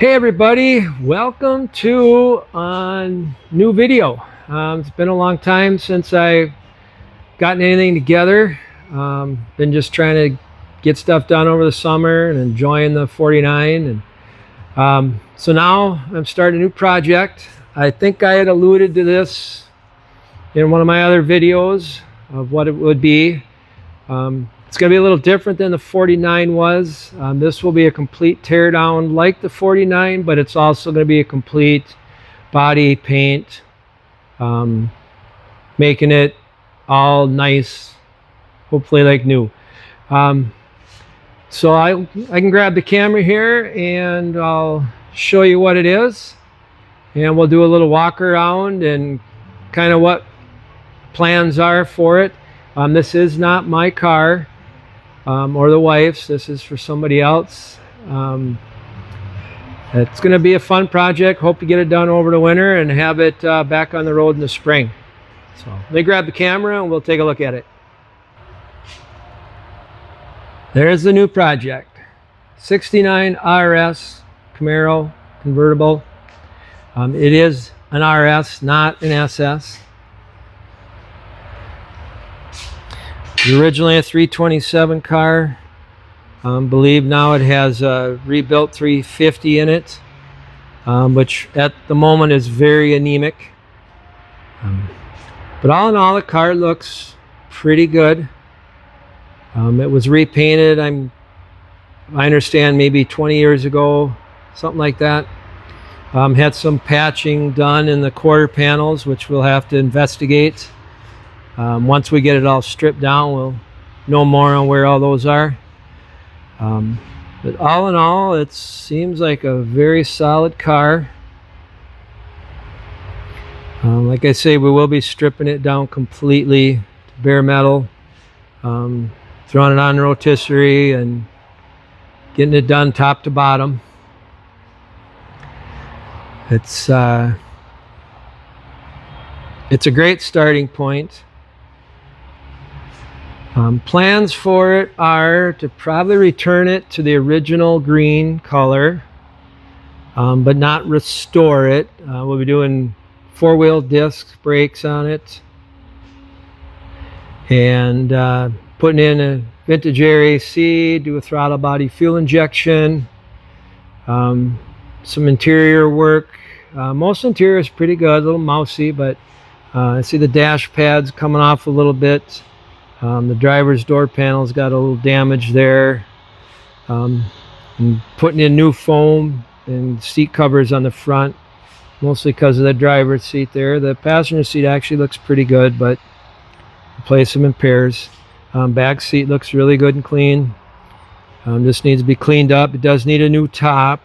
Hey everybody, welcome to a new video. It's been a long time since I've gotten anything together. Been just trying to get stuff done over the summer and enjoying the 49. So now I'm starting a new project. I think I had alluded to this in one of my other videos of what it would be. It's going to be a little different than the 49 was. This will be a complete teardown like the 49, but it's also going to be a complete body paint, making it all nice, hopefully like new. So I can grab the camera here and I'll show you what it is, and we'll do a little walk around and kind of what plans are for it. This is not my car. Or the wife's. This is for somebody else. It's going to be a fun project. Hope to get it done over the winter and have it back on the road in the spring. So let me grab the camera and we'll take a look at it. There's the new project. 69 RS Camaro Convertible. It is an RS, not an SS. Originally a 327 car. Believe now it has a rebuilt 350 in it, which at the moment is very anemic. But all in all, the car looks pretty good. It was repainted, I understand, maybe 20 years ago, something like that. Had some patching done in the quarter panels, which we'll have to investigate. Once we get it all stripped down, we'll know more on where all those are. But all in all, it seems like a very solid car. Like I say, we will be stripping it down completely to bare metal, throwing it on rotisserie and getting it done top to bottom. It's a great starting point. Plans for it are to probably return it to the original green color, but not restore it. We'll be doing four-wheel disc brakes on it and putting in a vintage air AC, do a throttle body fuel injection, some interior work. Most interior is pretty good, a little mousy, but I see the dash pads coming off a little bit. The driver's door panel's got a little damage there. And putting in new foam and seat covers on the front, mostly because of the driver's seat there. The passenger seat actually looks pretty good, but replace them in pairs. Back seat looks really good and clean. Just needs to be cleaned up. It does need a new top,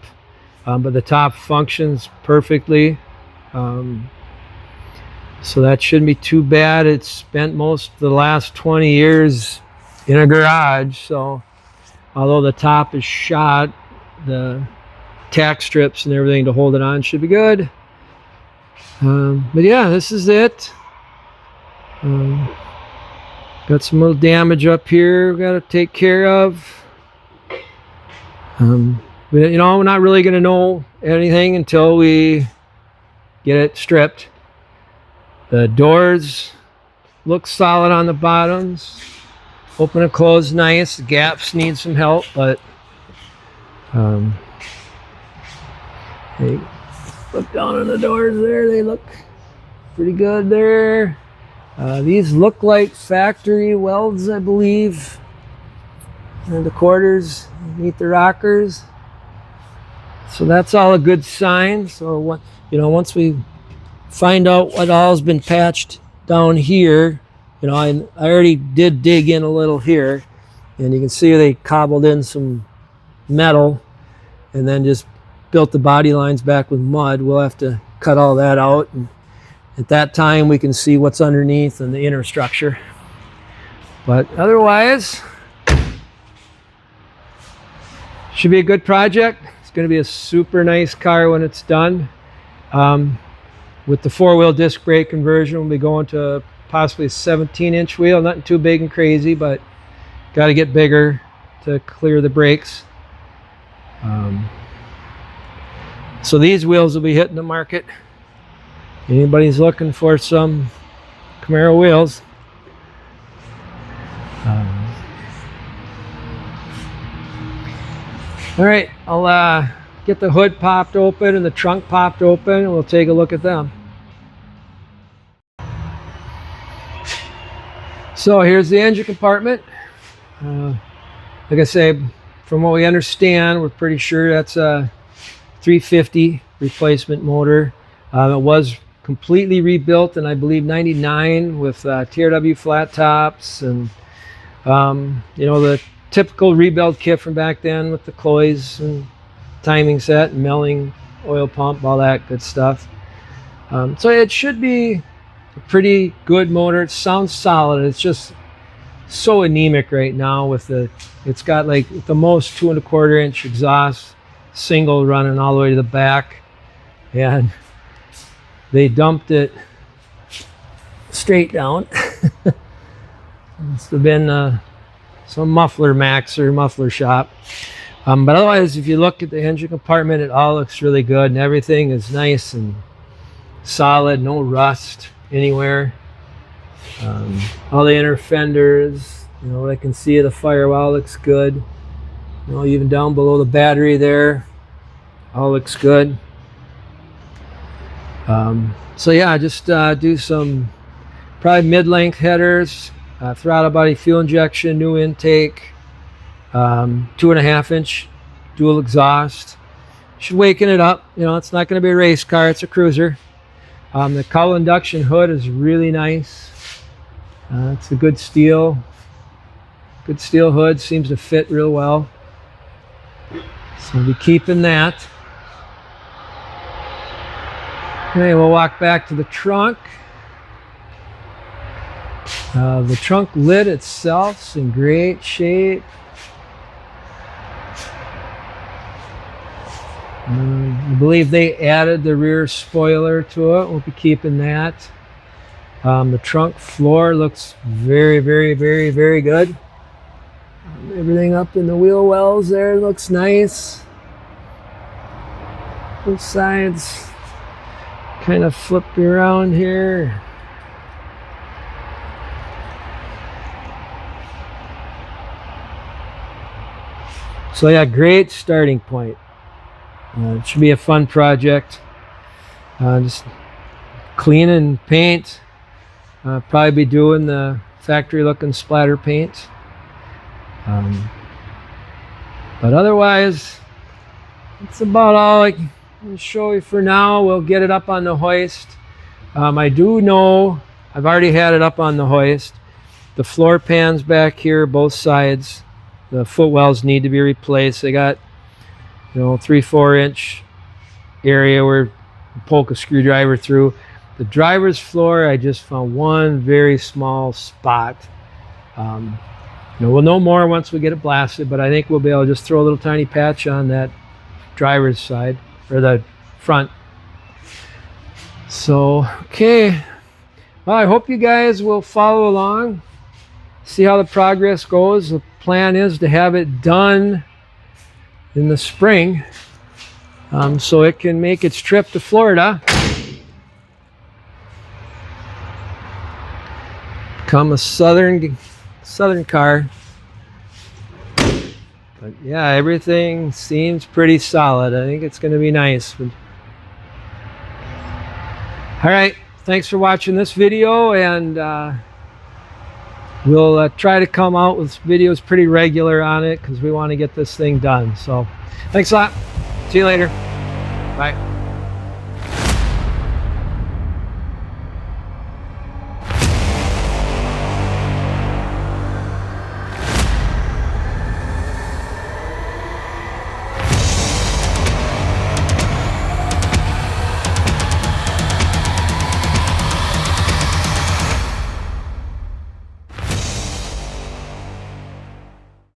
but the top functions perfectly. So that shouldn't be too bad. It's spent most of the last 20 years in a garage, so although the top is shot, the tack strips and everything to hold it on should be good. But yeah, this is it. Got some little damage up here we got to take care of. But, you know, we're not really going to know anything until we get it stripped. The doors look solid on the bottoms. Open and close nice. The gaps need some help, but hey, look down on the doors there. They look pretty good there. These look like factory welds, I believe. And the quarters meet the rockers. So that's all a good sign. So what, you know, once we find out what all's been patched down here, you know, I already did dig in a little here, and you can see they cobbled in some metal and then just built the body lines back with mud. We'll have to cut all that out, and at that time we can see what's underneath and the inner structure. But otherwise, should be a good project. It's going to be a super nice car when it's done. With the four-wheel disc brake conversion, we'll be going to possibly a 17-inch wheel. Nothing too big and crazy, but got to get bigger to clear the brakes. So these wheels will be hitting the market. Anybody's looking for some Camaro wheels. All right, I'll get the hood popped open and the trunk popped open, and we'll take a look at them. So here's the engine compartment. Like I say, from what we understand, we're pretty sure that's a 350 replacement motor. It was completely rebuilt in, I believe, 99 with TRW flat tops and you know, the typical rebuild kit from back then with the cloys and timing set and milling oil pump, all that good stuff. So it should be a pretty good motor. It sounds solid. It's just so anemic right now with the, it's got like the most 2 1/4 inch exhaust, single running all the way to the back, and they dumped it straight down. Must have been some muffler max or muffler shop. But otherwise, if you look at the engine compartment, it all looks really good and everything is nice and solid, no rust anywhere. All the inner fenders, you know, what I can see of the firewall looks good. You know, even down below the battery there, all looks good. So yeah, just do some probably mid-length headers, throttle body fuel injection, new intake, 2.5 inch dual exhaust. Should waken it up. You know, it's not going to be a race car, it's a cruiser. The cowl induction hood is really nice. It's a good steel hood, seems to fit real well. So we'll be keeping that. Okay, we'll walk back to the trunk. The trunk lid itself is in great shape. I believe they added the rear spoiler to it. We'll be keeping that. The trunk floor looks very, very, very, very good. Everything up in the wheel wells there looks nice. Both sides kind of flipped around here. So yeah, great starting point. It should be a fun project. Just clean and paint. Probably be doing the factory looking splatter paint. But otherwise, that's about all I can show you for now. We'll get it up on the hoist. I do know I've already had it up on the hoist. The floor pans back here, both sides, the footwells need to be replaced. They got, you know, 3-4 inch area where you poke a screwdriver through. The driver's floor, I just found one very small spot. You know, we'll know more once we get it blasted, but I think we'll be able to just throw a little tiny patch on that driver's side, or the front. So, okay. Well, I hope you guys will follow along, see how the progress goes. The plan is to have it done in the spring, so it can make its trip to Florida. Become a southern car. But yeah, everything seems pretty solid. I think it's going to be nice. All right, thanks for watching this video, and we'll try to come out with videos pretty regular on it because we want to get this thing done. So thanks a lot. See you later. Bye.